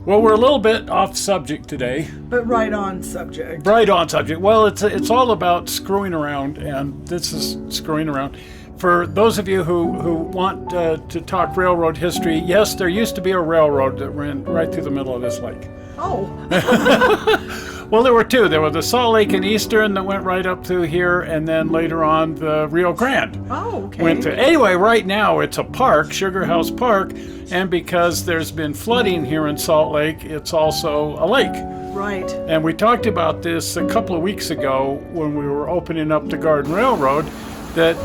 Well, we're a little bit off subject today. But right on subject. Right on subject. Well, it's all about screwing around, and this is screwing around. For those of you who want to talk railroad history, yes, there used to be a railroad that ran right through the middle of this lake. Oh. Well, there were two. There was the Salt Lake and Eastern that went right up through here, and then later on the Rio Grande. Oh, okay. Went to. Anyway, right now it's a park, Sugar House Park, and because there's been flooding here in Salt Lake, it's also a lake. Right. And we talked about this a couple of weeks ago when we were opening up the Garden Railroad, that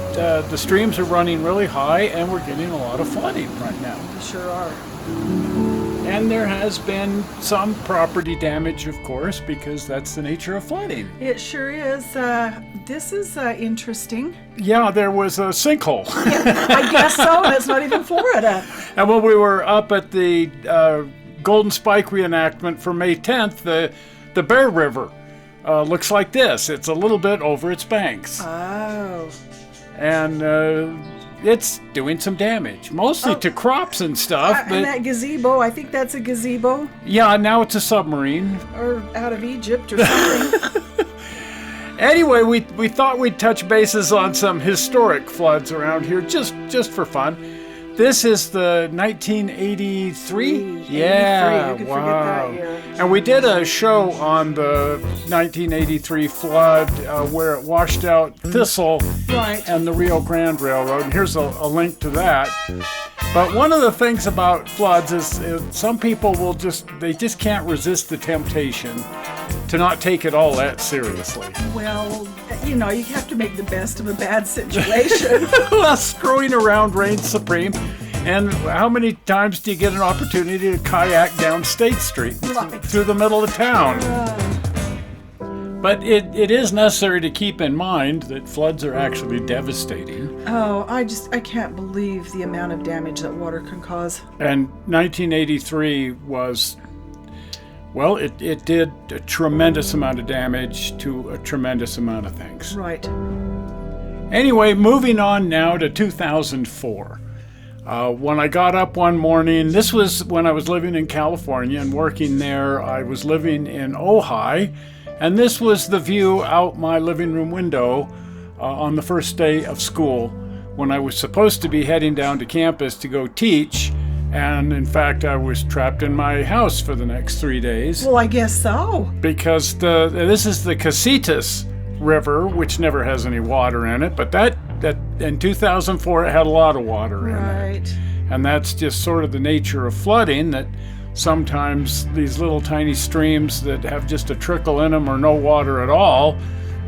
the streams are running really high and we're getting a lot of flooding right now. We sure are. And there has been some property damage, of course, because that's the nature of flooding. It sure is. This is interesting. Yeah, there was a sinkhole. I guess so, and it's not even Florida. And when we were up at the Golden Spike reenactment for May 10th, the Bear River looks like this. It's a little bit over its banks. Oh. And it's doing some damage, mostly to crops and stuff. But and that gazebo, I think that's a gazebo. Yeah, now it's a submarine. Or out of Egypt or something. Anyway, we thought we'd touch bases on some historic floods around here, just for fun. This is the 1983. Yeah, wow. Forget that year. And we did a show on the 1983 flood where it washed out Thistle and the Rio Grande Railroad. And here's a link to that. But one of the things about floods is some people they just can't resist the temptation to not take it all that seriously. Well, you have to make the best of a bad situation. Well, screwing around reigns supreme. And how many times do you get an opportunity to kayak down State Street through the middle of town? But it is necessary to keep in mind that floods are actually devastating. Oh, I can't believe the amount of damage that water can cause. And 1983 was, well, it did a tremendous amount of damage to a tremendous amount of things. Right. Anyway, moving on now to 2004. When I got up one morning, this was when I was living in California and working there. I was living in Ojai, and this was the view out my living room window on the first day of school when I was supposed to be heading down to campus to go teach. And in fact, I was trapped in my house for the next 3 days. Well, I guess so. Because this is the Casitas River, which never has any water in it, but that in 2004 it had a lot of water in it. And that's just sort of the nature of flooding, that sometimes these little tiny streams that have just a trickle in them or no water at all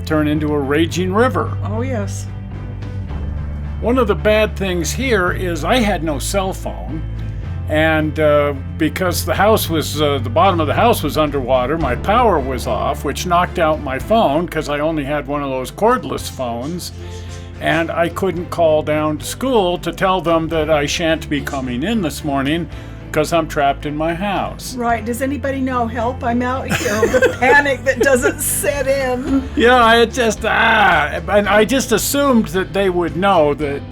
turn into a raging river. Oh, yes. One of the bad things here is I had no cell phone, and because the house was, the bottom of the house was underwater, my power was off, which knocked out my phone because I only had one of those cordless phones, and I couldn't call down to school to tell them that I shan't be coming in this morning because I'm trapped in my house. Right. Does anybody know? Help, I'm out here. The panic that doesn't set in. Yeah, and I just assumed that they would know that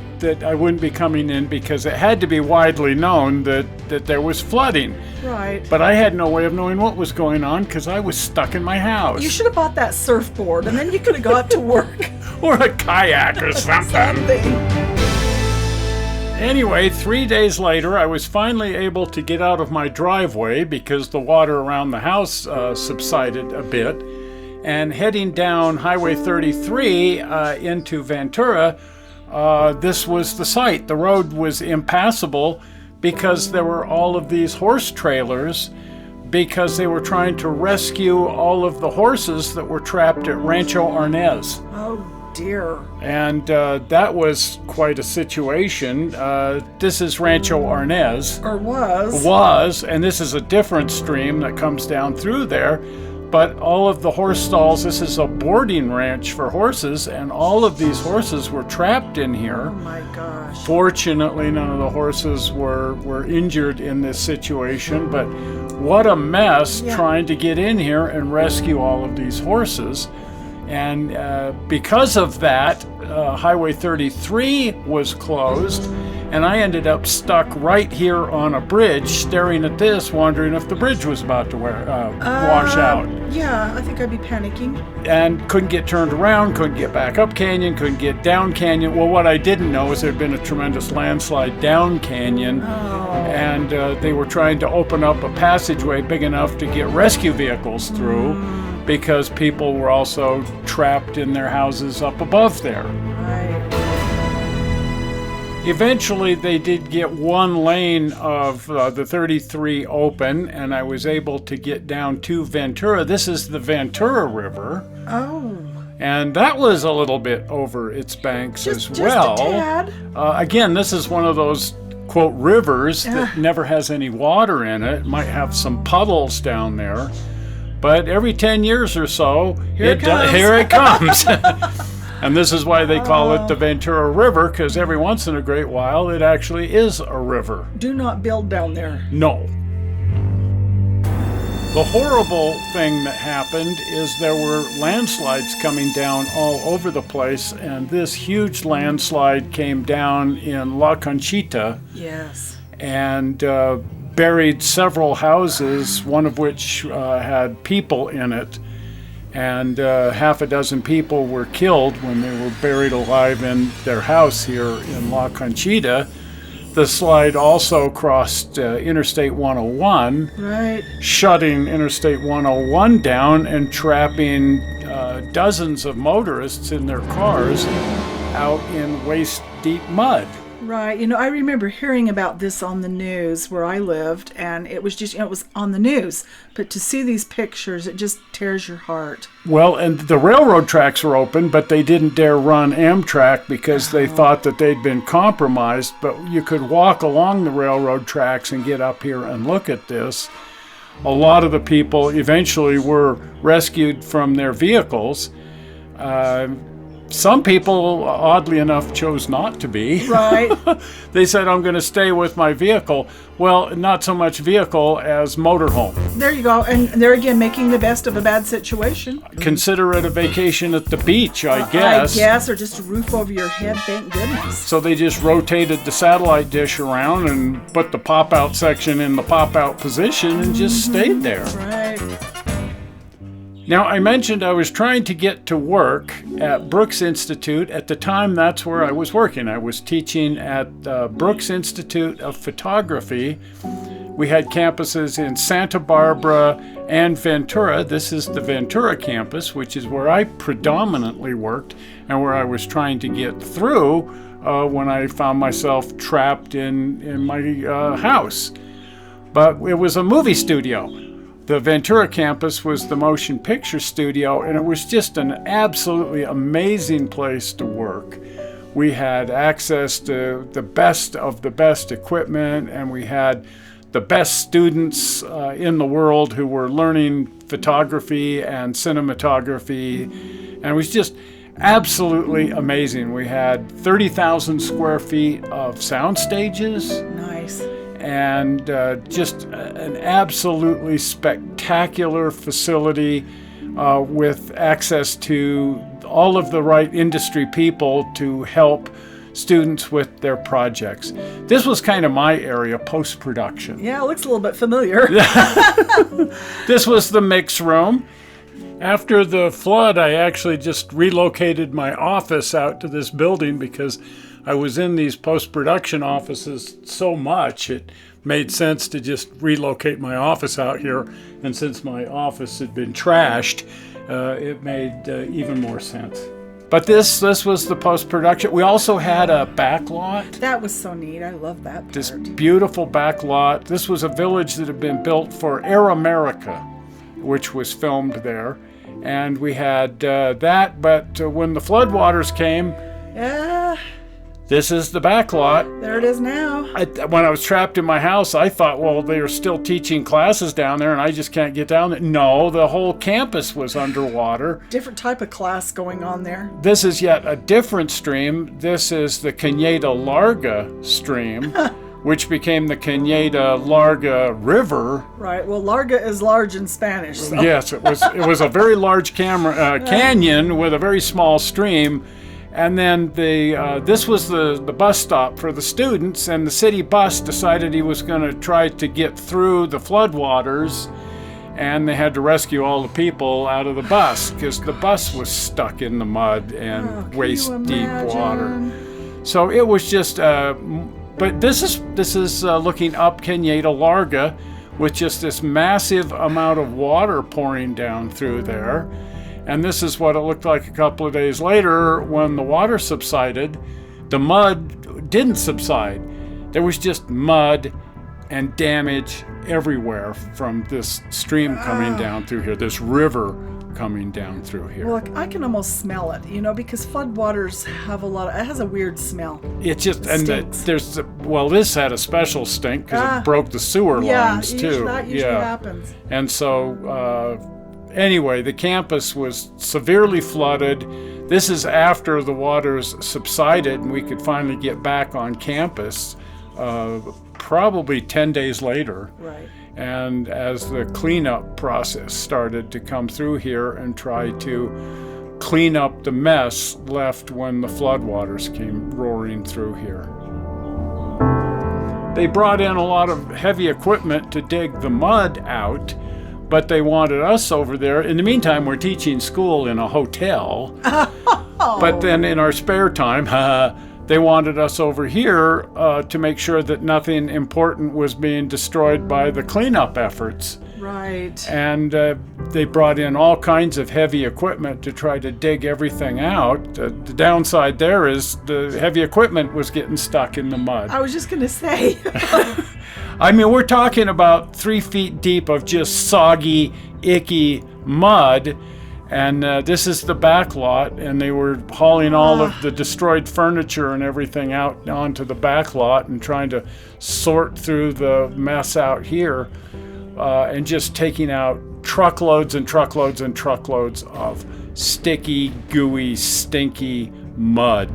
I wouldn't be coming in because it had to be widely known that there was flooding. Right. But I had no way of knowing what was going on because I was stuck in my house. You should have bought that surfboard and then you could have got to work. Or a kayak or something. Anyway, 3 days later, I was finally able to get out of my driveway because the water around the house subsided a bit. And heading down Highway 33 into Ventura, this was the site. The road was impassable because there were all of these horse trailers because they were trying to rescue all of the horses that were trapped at Rancho Arnez. Oh, dear. And that was quite a situation. This is Rancho Arnez. Or was. Was, and this is a different stream that comes down through there. But all of the horse stalls, this is a boarding ranch for horses, and all of these horses were trapped in here. Oh my gosh. Fortunately, none of the horses were injured in this situation, but what a mess trying to get in here and rescue all of these horses. And because of that, Highway 33 was closed, and I ended up stuck right here on a bridge, staring at this, wondering if the bridge was about to wash out. Yeah, I think I'd be panicking. And couldn't get turned around, couldn't get back up canyon, couldn't get down canyon. Well, what I didn't know is there had been a tremendous landslide down canyon, and they were trying to open up a passageway big enough to get rescue vehicles through, because people were also trapped in their houses up above there. Right. Eventually, they did get one lane of the 33 open, and I was able to get down to Ventura. This is the Ventura River. Oh. And that was a little bit over its banks as well. Just a tad. Again, this is one of those, quote, rivers that never has any water in it. It might have some puddles down there. But every 10 years or so, here it comes. And this is why they call it the Ventura River, because every once in a great while, it actually is a river. Do not build down there. No. The horrible thing that happened is there were landslides coming down all over the place, and this huge landslide came down in La Conchita. Yes. And buried several houses, one of which had people in it. And half a dozen people were killed when they were buried alive in their house here in La Conchita. The slide also crossed Interstate 101, right, shutting Interstate 101 down and trapping dozens of motorists in their cars out in waist-deep mud. Right. I remember hearing about this on the news where I lived, and it was just, it was on the news. But to see these pictures, it just tears your heart. Well, and the railroad tracks were open, but they didn't dare run Amtrak because they thought that they'd been compromised. But you could walk along the railroad tracks and get up here and look at this. A lot of the people eventually were rescued from their vehicles. Some people, oddly enough, chose not to be. Right. They said, I'm going to stay with my vehicle. Well, not so much vehicle as motorhome. There you go. And they're again making the best of a bad situation. Consider it a vacation at the beach, I guess. I guess, or just a roof over your head, thank goodness. So they just rotated the satellite dish around and put the pop-out section in the pop-out position and just stayed there. Right. Now, I mentioned I was trying to get to work at Brooks Institute. At the time, that's where I was working. I was teaching at Brooks Institute of Photography. We had campuses in Santa Barbara and Ventura. This is the Ventura campus, which is where I predominantly worked and where I was trying to get through when I found myself trapped in my house. But it was a movie studio. The Ventura campus was the motion picture studio, and it was just an absolutely amazing place to work. We had access to the best of the best equipment, and we had the best students in the world who were learning photography and cinematography, and it was just absolutely amazing. We had 30,000 square feet of sound stages. Nice. And just an absolutely spectacular facility with access to all of the right industry people to help students with their projects. This was kind of my area, post-production. Yeah, it looks a little bit familiar. This was the mix room. After the flood, I actually just relocated my office out to this building because I was in these post-production offices so much, it made sense to just relocate my office out here. And since my office had been trashed, it made even more sense. But this was the post-production. We also had a back lot. That was so neat. I love that part. This beautiful back lot. This was a village that had been built for Air America, which was filmed there. And we had that, but when the floodwaters came, this is the back lot. There it is now. When I was trapped in my house, I thought, well, they are still teaching classes down there and I just can't get down there. No, the whole campus was underwater. Different type of class going on there. This is yet a different stream. This is the Cañada Larga stream, which became the Cañada Larga River. Right. Well, Larga is large in Spanish. So. Yes, it was a very large canyon with a very small stream. And then this was the bus stop for the students, and the city bus decided he was going to try to get through the floodwaters, and they had to rescue all the people out of the bus because the bus was stuck in the mud and waist-deep water. So it was just, but this is looking up Cañada Larga with just this massive amount of water pouring down through there. And this is what it looked like a couple of days later when the water subsided. The mud didn't subside. There was just mud and damage everywhere from this stream coming down through here, this river coming down through here. Well, I can almost smell it, because floodwaters have it has a weird smell. It just, this had a special stink because it broke the sewer lines too. That usually happens. And so, anyway, the campus was severely flooded. This is after the waters subsided and we could finally get back on campus, probably 10 days later. Right. And as the cleanup process started to come through here and try to clean up the mess left when the floodwaters came roaring through here. They brought in a lot of heavy equipment to dig the mud out, but they wanted us over there. In the meantime, we're teaching school in a hotel. But then in our spare time, they wanted us over here to make sure that nothing important was being destroyed by the cleanup efforts. Right. And they brought in all kinds of heavy equipment to try to dig everything out. The downside there is the heavy equipment was getting stuck in the mud. I was just going to say. I mean, we're talking about 3 feet deep of just soggy, icky mud. And this is the back lot, and they were hauling all of the destroyed furniture and everything out onto the back lot and trying to sort through the mess out here, and just taking out truckloads and truckloads and truckloads of sticky, gooey, stinky mud.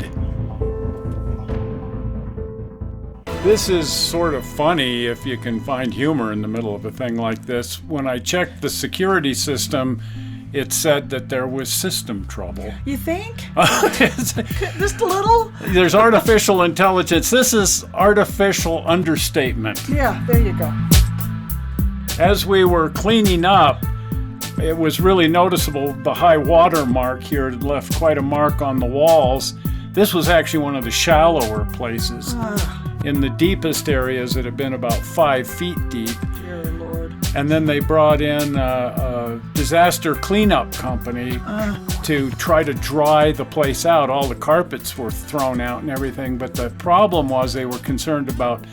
This is sort of funny if you can find humor in the middle of a thing like this. When I checked the security system, it said that there was system trouble. You think? Just a little? There's artificial intelligence. This is artificial understatement. Yeah, there you go. As we were cleaning up, it was really noticeable. The high water mark here had left quite a mark on the walls. This was actually one of the shallower places. In the deepest areas, it had been about 5 feet deep. Dear Lord. And then they brought in a disaster cleanup company to try to dry the place out. All the carpets were thrown out and everything, but the problem was they were concerned about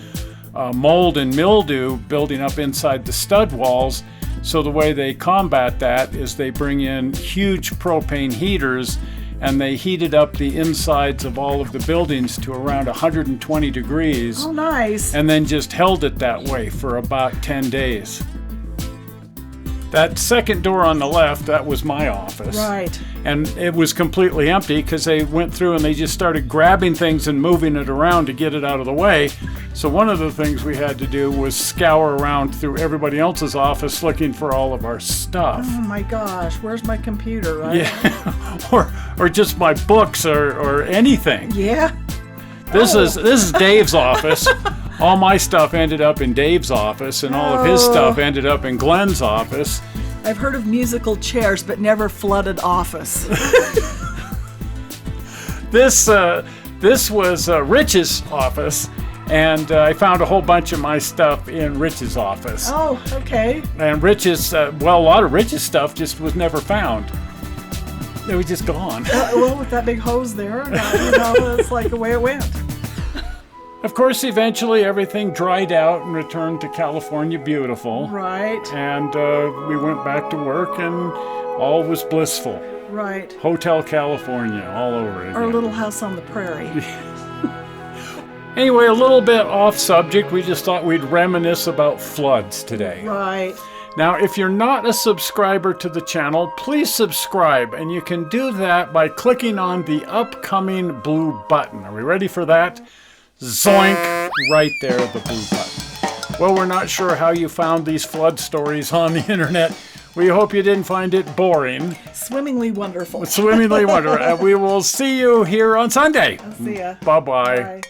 mold and mildew building up inside the stud walls. So the way they combat that is they bring in huge propane heaters, and they heated up the insides of all of the buildings to around 120 degrees. Oh, nice. And then just held it that way for about 10 days. That second door on the left, that was my office. Right. And it was completely empty because they went through and they just started grabbing things and moving it around to get it out of the way. So one of the things we had to do was scour around through everybody else's office looking for all of our stuff. Oh my gosh, where's my computer, right? Yeah, or just my books or anything. Yeah. This is Dave's office. All my stuff ended up in Dave's office, and all of his stuff ended up in Glenn's office. I've heard of musical chairs, but never flooded office. This was Rich's office, and I found a whole bunch of my stuff in Rich's office. Oh, okay. And Rich's, a lot of Rich's stuff just was never found. It was just gone. Well, with that big hose there, it's like the way it went. Of course, eventually everything dried out and returned to California beautiful. Right. And we went back to work, and all was blissful. Right. Hotel California all over again. Our little house on the prairie. Anyway, a little bit off subject. We just thought we'd reminisce about floods today. Right. Now, if you're not a subscriber to the channel, please subscribe, and you can do that by clicking on the upcoming blue button. Are we ready for that? Zoink! Right there, the blue button. Well, we're not sure how you found these flood stories on the internet. We hope you didn't find it boring. Swimmingly wonderful. Swimmingly wonderful. We will see you here on Sunday. I'll see ya. Bye-bye. Bye.